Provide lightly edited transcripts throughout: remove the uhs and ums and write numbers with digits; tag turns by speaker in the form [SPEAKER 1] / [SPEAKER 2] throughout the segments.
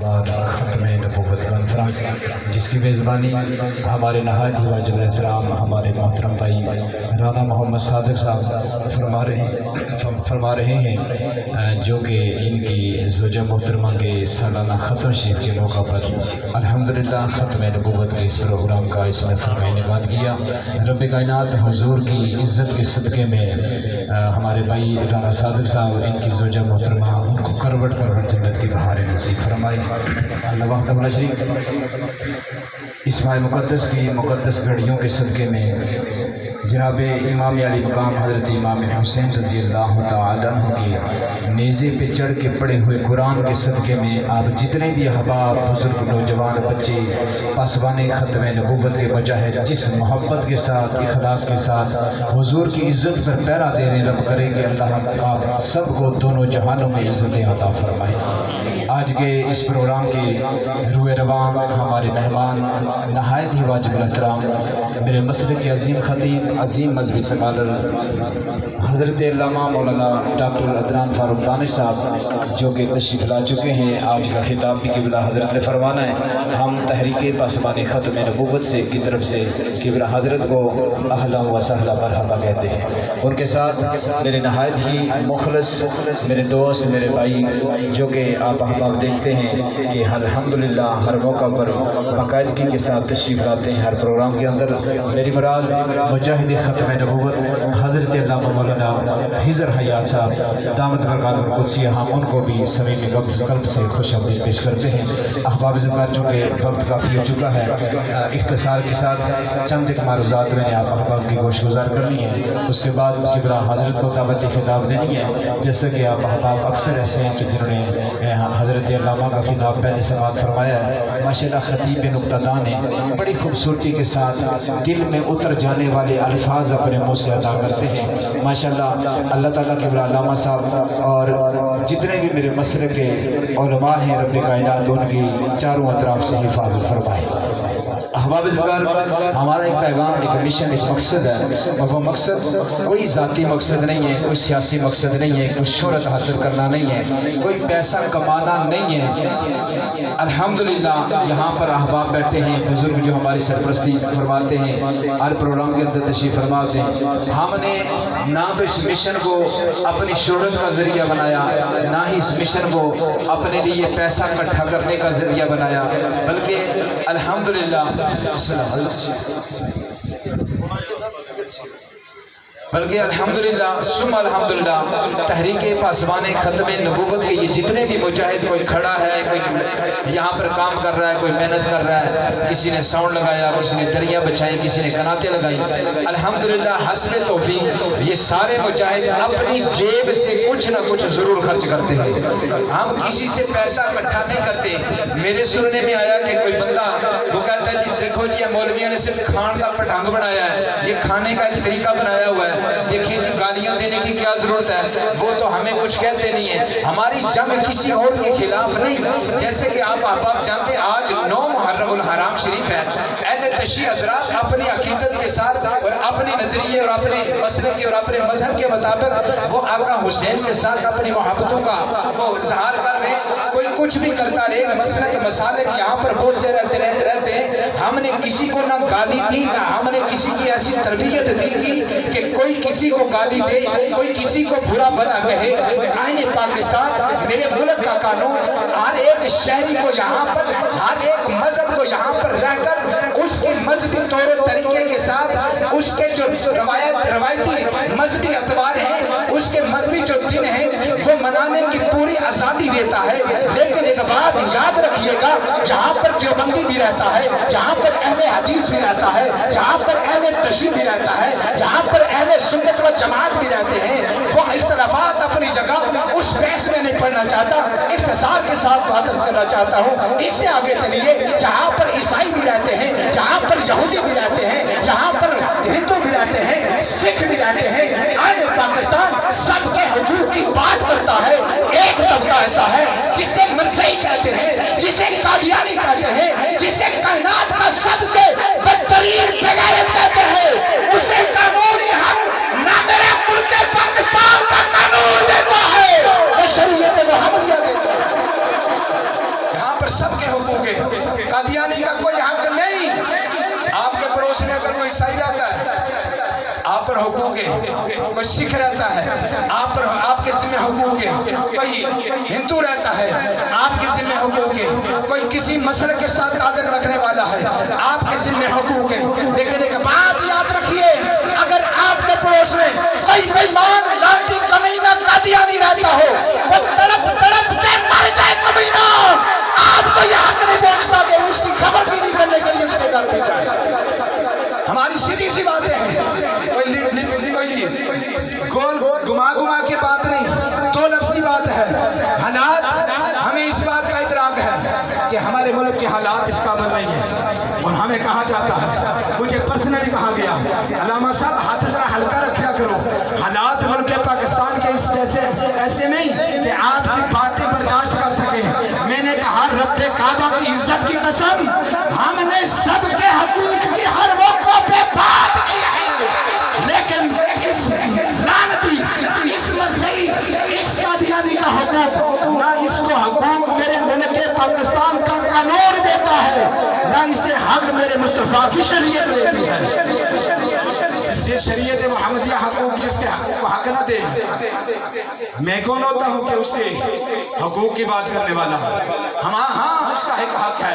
[SPEAKER 1] بعد ختم نبوت کانفرنس جس کی میزبانی ہمارے نہایت ہی واجب احترام ہمارے محترم بھائی رانا محمد صادق صاحب فرما رہے ہیں، جو کہ ان کی زوجہ محترمہ کے سالانہ ختم شریف کے موقع پر الحمدللہ ختم نبوت کے اس پروگرام کا اس میں فرقہ انعقاد کیا۔ رب کائنات حضور کی عزت کے صدقے میں ہمارے بھائی رانا صادق صاحب ان کی زوجہ محترمہ ان کو کروٹ کروٹ جنت کی بہاریں نصیب فرمائے۔ اللہ وحدہ لا شریک اس ماہ مقدس کی مقدس گھڑیوں کے صدقے میں جناب امام علی مقام حضرت امام حسین رضی اللہ تعالیٰ عنہ کے نیزے پہ چڑھ کے پڑے ہوئے قرآن کے صدقے میں آپ جتنے بھی احباب بزرگ نوجوان بچے پاسبان ختم نبوت کے مجاہد جس محبت کے ساتھ اخلاص کے ساتھ حضور کی عزت پر پیرا دے رہے، رب کرے کہ اللہ آپ سب کو دونوں جہانوں میں عزت عطا فرمائے۔ آج کے اس پروگرام کے روح روان ہمارے مہمان نہایت ہی واجب الاحترام میرے مسلک کے عظیم خطیب عظیم مذہبی سکالر حضرت علامہ مولانا ڈاکٹر عدنان فاروق دانش صاحب جو کہ تشریف لا چکے ہیں۔ آج کا خطاب بھی قبلہ حضرت نے فرمانا ہے۔ ہم تحریک پاسبان ختم نبوت سے کی طرف سے قبلہ حضرت کو اہلا و سہلا مرحبا کہتے ہیں۔ ان کے ساتھ میرے نہایت ہی مخلص میرے دوست میرے بھائی جو کہ آپ احباب دیکھتے ہیں کہ الحمدللہ ہر موقع پر باقاعدگی کے ساتھ تشریف لاتے ہیں ہر پروگرام کے اندر۔ میری مراد مجاہد ختم نبوت حضرت علامہ مولانا حضر حیات صاحب دامت برکات القدسیہ، ہم ان کو بھی صمیم قلب سے خوش آمدید پیش کرتے ہیں۔ احباب ذکر چونکہ وقت کافی ہو چکا ہے، اختصار کے ساتھ چند ایک معروضات میں نے آپ احباب کی گوش گزار کرنی ہے، اس کے بعد قبلہ حضرت کو دعوت خطاب دینی ہے۔ جیسا کہ آپ احباب اکثر ایسے ہیں کہ جنہوں نے حضرت علامہ کا خطاب پہلے سماعت فرمایا ہے، ماشاءاللہ خطیب نکتہ دان ہے، بڑی خوبصورتی کے ساتھ دل میں اتر جانے والے الفاظ اپنے منہ سے ادا کرتے ہیں۔ ماشاءاللہ اللہ تعالیٰ قبلہ علامہ صاحب اور جتنے بھی میرے مسلک کے علماء ہیں، رب کائنات ان کی چاروں اطراف سے حفاظت فرمائے۔ احباب ذکر ہمارا ایک پیغام ایک مشن ایک مقصد ہے، اور وہ مقصد کوئی ذاتی مقصد نہیں ہے، کوئی سیاسی مقصد نہیں ہے، کوئی شہرت حاصل کرنا نہیں ہے، کوئی پیسہ کمانا نہیں ہے۔ الحمدللہ یہاں پر احباب بیٹھے ہیں بزرگ جو ہماری سرپرستی فرماتے ہیں، ہر پروگرام کے اندر تشریف فرماتے ہیں۔ ہم نے نہ تو اس مشن کو اپنی شہرت کا ذریعہ بنایا، نہ ہی اس مشن کو اپنے لیے پیسہ اکٹھا کرنے کا ذریعہ بنایا، بلکہ الحمدللہ ثم الحمدللہ تحریک پاسبان ختم نبوت کے یہ جتنے بھی مجاہد، کوئی کھڑا ہے، کوئی یہاں پر کام کر رہا ہے، کوئی محنت کر رہا ہے، کسی نے ساؤنڈ لگایا، کسی نے دریاں بچھائیں، کسی نے کناتیں لگائی، الحمدللہ حسب توفیق یہ سارے مجاہد اپنی جیب سے کچھ نہ کچھ ضرور خرچ کرتے ہیں۔ ہم کسی سے پیسہ اکٹھا نہیں کرتے۔ میرے سننے میں آیا کہ کوئی بندہ وہ کہتا ہے جی دیکھو جی مولویوں نے صرف کھان کا پٹھانگ بنایا ہے، یہ کھانے کا ایک طریقہ بنایا ہوا ہے، دیکھیں جی گالیاں دینے کی کیا ضرورت ہے، وہ تو ہمیں کچھ کہتے نہیں ہیں۔ ہماری جنگ کسی اور کے خلاف نہیں، جیسے کہ آپ احباب جانتے ہیں آج 9 محرم الحرام شریف ہے، اہل تشیع حضرات اپنی عقیدت کے ساتھ اور اپنے نظریے اور اپنے مسلک اور اپنے مذہب کے مطابق وہ آقا حسین کے ساتھ اپنی محبتوں کا وہ اظہار کر رہے ہیں۔ کوئی کچھ بھی کرتا رہے، مسلک مسالک یہاں پر بہت سے رہتے ہیں۔ ہم نے کسی کو نہ گالی دی، نہ ہم نے کسی کی ایسی تربیت دی کہ کوئی کسی کو گالی دے، کوئی کسی کو برا بھلا کہے۔ آئین پاکستان میرے ملک کا قانون ہر ایک شہری کو یہاں پر، ہر ایک مذہب کو یہاں پر رہ کر اس کے مذہبی طور و طریقے کے ساتھ اس کے جو روایتی مذہبی اعتبار ہیں، اس کے مذہبی جو دن ہیں وہ منانے کی پوری آزادی دیتا ہے۔ لیکن ایک بات یاد رکھیے گا، یہاں پر دیوبندی بھی رہتا ہے، یہاں پر اہل حدیث بھی رہتا ہے، یہاں پر اہل تشیع بھی رہتا ہے، یہاں پر اہل سنت و جماعت بھی رہتے ہیں۔ وہ اختلافات اپنی جگہ، اس بحث میں نہیں پڑھنا چاہتا، اختصار کے ساتھ بات کرنا چاہتا ہوں۔ اس سے آگے چلیے، یہاں پر عیسائی بھی رہتے ہیں، یہاں پر یہودی بھی رہتے ہیں، یہاں پر ہندو بھی رہتے ہیں، سکھ بھی رہتے ہیں۔ آئین پاکستان سب کے حقوق کی بات کرتا ہے۔ ایک طبقہ ایسا ہے جسے مرزائی کہتے ہیں، جسے قادیانی کہتے ہیں، جسے کائنات کا سب سے بدترین بغیرت کہتے ہیں، اسے قانونی حق نہ میرے ملک پاکستان کا قانون دیتا ہے، نہ شریعت محمدیہ دیتا ہے۔ یہاں پر
[SPEAKER 2] پر سب کے حقوق ہیں، قادیانی کا کوئی حق نہیں۔ آپ کے پڑوس میں اگر کوئی عیسائی رہتا ہے آپ پر حقوق ہے، کوئی سکھ رہتا ہے آپ کے ذمہ حقوق ہے، کوئی ہندو رہتا ہے آپ کے ذمہ حقوق ہے، کوئی کسی مسلک کے ساتھ تعلق رکھنے والا ہے آپ کے ذمہ حقوق ہے۔ لیکن ایک بات یاد رکھیے، اگر آپ کے پڑوس میں کوئی بے ایمان لعنتی کمینہ قادیانی رہتا ہو، وہ تڑپ تڑپ کے مر جائے کمینہ، آپ کو یہ حق نہیں پہنچتا کہ اس کی خبر گیری کرنے کے لیے اس کے گھر پہ جائے۔ ہماری سیدھی سی باتیں ہیں، کوئی گول گما کی بات نہیں، دو لفظی بات ہے۔ حالات ہمیں اس بات کا ادراک ہے کہ ہمارے ملک کے حالات اس قابل نہیں ہیں، اور ہمیں کہا جاتا ہے، مجھے پرسنلی کہا گیا، علامہ صاحب ہاتھ ذرا ہلکا رکھیا کرو، حالات ملک پاکستان کے اس ایسے نہیں کہ آپ کی باتیں برداشت کر سکیں۔ میں نے کہا رب کعبہ کی عزت کی قسم، ہم نے سب کے حقوق کی ہر موقع پہ بات کی ہے، لیکن اس لعنتی، اس مسیحی، اس قادیانی کا حقوق، نہ اس کو حقوق میرے ملک پاکستان کا قانون دیتا ہے، نہ اسے حق میرے مصطفیٰ کی شریعت دیتی ہے۔ یہ شریعت محمدیہ حقوق جس کے حقوق کو حق نہ دے، میں کون ہوتا ہوں کہ اس کے حقوق کی بات کرنے والا؟ ہاں اس کا ایک حق ہے،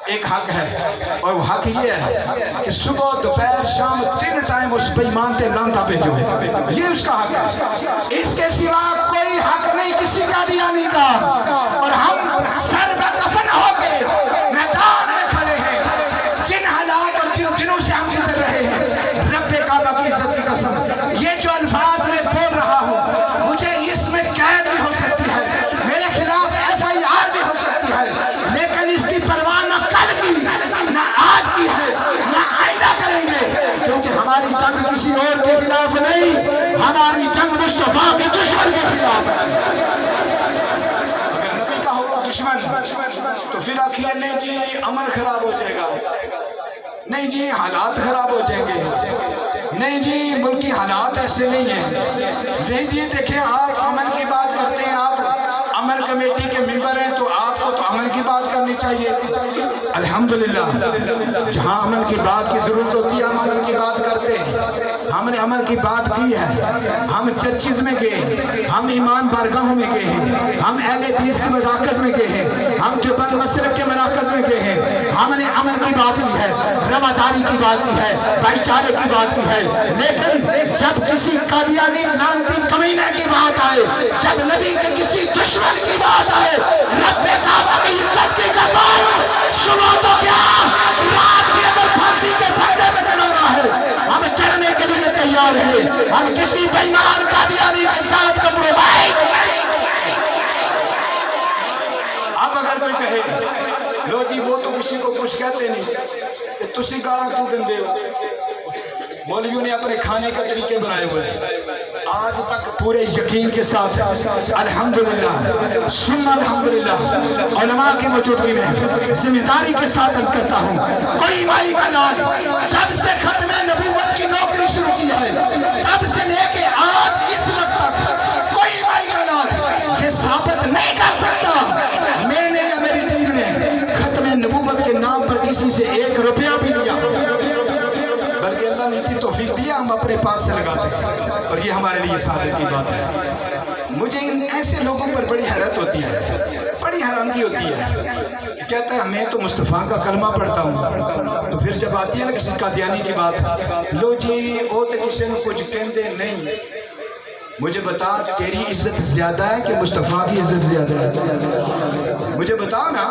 [SPEAKER 2] ایک حق ہے، اور وہ حق یہ ہے کہ صبح دوپہر شام 3 ٹائم اس بے ایمان سے لعنتاں بھیجو، یہ اس کا حق ہے۔ اس کے سوا کوئی حق نہیں کسی قادیانی کا، اور ہم سر پہ کفن ہو کے میدان میں کھڑے ہیں، جن حالات اور جن دنوں سے ہم گزر رہے ہیں، رب کعبہ کی عزت کی قسم، یہ جو الفاظ میں بول رہا ہوں، مجھے اس میں قید بھی ہو سکتی ہے، میرے خلاف FIR بھی ہو سکتی ہے، لیکن اس کی پرواہ نہ کل کی، نہ آج کی ہے، نہ آئندہ کریں گے، کیونکہ ہماری جنگ کسی اور کے خلاف نہیں، ہماری جنگ مصطفیٰ کے دشمن کے خلاف ہے۔ اگر نبی کا ہو دشمن تو پھر آخیے نہیں جی امن خراب ہو جائے گا، نہیں جی حالات خراب ہو جائیں گے، نہیں جی ملکی حالات ایسے نہیں ہیں، نہیں جی دیکھیں آپ امن کی بات کرتے ہیں، آپ امن کمیٹی کے ممبر ہیں تو آپ کو تو امن کی بات کرنی چاہیے۔ الحمدللہ جہاں امن کی بات کی ضرورت ہوتی ہے ہم امن کی بات کرتے ہیں، ہم نے امن کی بات کی ہے، ہم چرچز میں گئے، ہم ایمان بارگاہوں میں گئے ہیں، ہم اہل حدیث کے مراکز میں گئے ہیں، ہم دیوبند مسلک کے مراکز میں گئے ہیں، ہم نے امن کی بات کی ہے، رواداری کی بات کی ہے، بھائی چارے کی بات کی ہے، لیکن جب کسی قادیانی لعنتی کمینہ کی بات آئے، جب نبی کے کسی دشمن کی بات آئے، رب کعبہ کی عزت کی قسم، سنو تو کیا رات بھی اگر پھانسی کے پھندے میں چڑھانا ہے ہم چڑھنے کے لیے تیار ہیں، ہم کسی بے ایمان قادیانی کے ساتھ کمپرومائز نہیں۔ اب اگر کوئی کہے لو جی وہ تو کسی کو کچھ کہتے نہیں کہ تسی گاڑا کیوں دندے ہو، مولویوں نے اپنے کھانے کا طریقے بنائے ہوئے ہیں، آج تک پورے یقین کے ساتھ الحمدللہ ثم الحمدللہ علماء کی موجودگی میں ذمہ داری کے ساتھ عرض کرتا ہوں، کوئی مائی کا لال جب سے ختم نبوت کی نوکری شروع کی ہے تب سے لے کے آج اس وقت تک کوئی مائی کا لال یہ ثابت نہیں کر سکتا میں نے یا میری ٹیم نے ختم نبوت کے نام پر کسی سے 1 روپیہ بھی لیا، بلکہ اللہ نے اتنی توفیق دیا ہم اپنے پاس سے لگاتے ہیں، اور یہ ہمارے لیے سعادت کی بات ہے۔ مجھے ان ایسے لوگوں پر بڑی حیرت ہوتی ہے، بڑی حیرانگی ہوتی ہے، کہتا ہے میں تو مصطفیٰ کا کلمہ پڑھتا ہوں، تو پھر جب آتی ہے نا کسی قادیانی کی بات، لو جی وہ تو کسی نے کچھ کہندے نہیں، مجھے بتا تیری عزت زیادہ ہے کہ مصطفیٰ کی عزت زیادہ ہے؟ مجھے بتاؤ نا،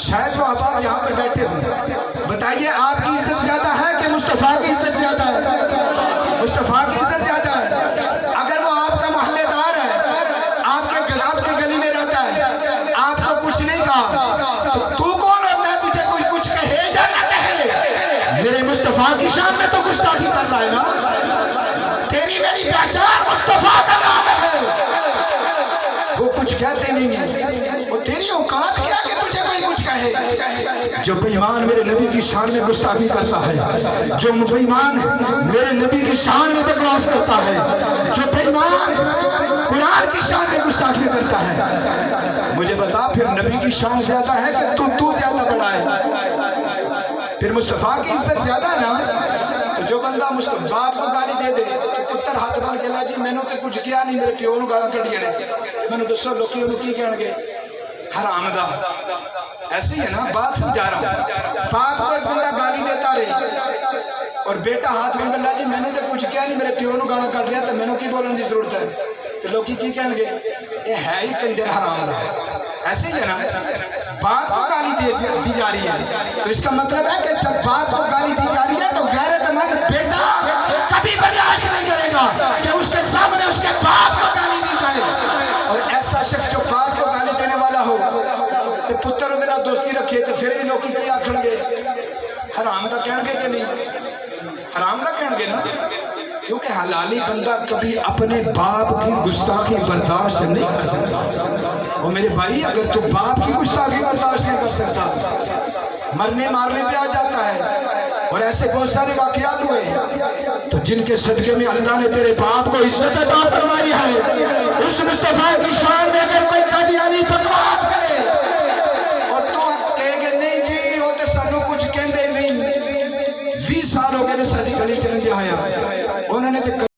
[SPEAKER 2] شاید وہ احباب یہاں پر بیٹھے ہوں، بتائیے آپ کی عزت زیادہ ہے کہ مصطفیٰ کی عزت زیادہ ہے؟ مصطفیٰ کی عزت زیادہ ہے۔ اگر وہ آپ کا محلے دار ہے، آپ کے گلی میں رہتا ہے، آپ کو کچھ نہیں کہا، تو کون ہوتا ہے تجھے کوئی کچھ کہے یا نہ کہے؟ میرے مصطفیٰ کی شان میں تو گستاخی کر رہا ہے نا، تیری میری پہچان مصطفیٰ کا نام ہے، وہ کچھ کہتے نہیں ہیں، وہ تیری اوقات کیا کہ تجھے کوئی کچھ کہے؟ جو بے ایمان میرے نبی کی شان میں گستاخی کرتا ہے، جو بے ایمان میرے نبی کی شان میں بکواس کرتا ہے، جو بے ایمان قرآن کی شان میں گستاخی کرتا ہے، مجھے بتا پھر نبی کی شان زیادہ ہے کہ تو زیادہ بڑا ہے؟ پھر مصطفیٰ کی عزت زیادہ ہے نا؟ تو جو بندہ باپ کو گالی دے دے تو پتر ہاتھ بن کے لا جی میں نے تو کچھ کیا نہیں، میرے پیو نو گالا کٹیا نے، میں نے دسو لوکی انہوں کی کہن گے؟ حرام دا۔ ایسے ہی ہے نا، بات سمجھا رہا ہوں۔ باپ کو ایک بندہ گالی دیتا رہے اور بیٹا ہاتھ بن کے لا جی میں نے تو کچھ کیا نہیں، میرے پیو نو گالا کٹ رہا تو میں نے کی بولنے کی ضرورت ہے؟ تو لوکی کی کہن گے؟ یہ ہے ہی کنجر حرام دا۔ ایسے ہی ہے نا، باپ کو گالی دی جا رہی ہے تو اس کا مطلب ہے کہ جب باپ کو گالی دی جا رہی ہے تو غیرت مند بیٹا کبھی برداشت نہیں کرے گا کہ اس کے سامنے اس کے باپ کو گالی دی جائے۔ اور ایسا شخص جو باپ کو گالی دینے والا ہو تو پتر ادھر دوستی رکھے تو پھر بھی لوگ کی آکھن گے؟ حرام دا کہن گے کہ نہیں؟ حرام دا کہن گے نا، کیونکہ حلالی بندہ کبھی اپنے باپ کی گستاخی برداشت نہیں کر سکتا۔ اور میرے بھائی اگر تو باپ کی گستاخی برداشت نہیں کر سکتا، مرنے مارنے پہ آ جاتا ہے، اور ایسے بہت سارے واقعات ہوئے تو جن کے صدقے میں اللہ نے تیرے باپ کو عزت عطا فرمائی ہے۔ اس مصطفیٰ کی شان میں اگر کوئی قادیانی بکواس کرے اور تو کہے گے نہیں جی وہ تو سانو کچھ کہندے نہیں، 20 سال ہو گئے ساری گلی چلے ہویا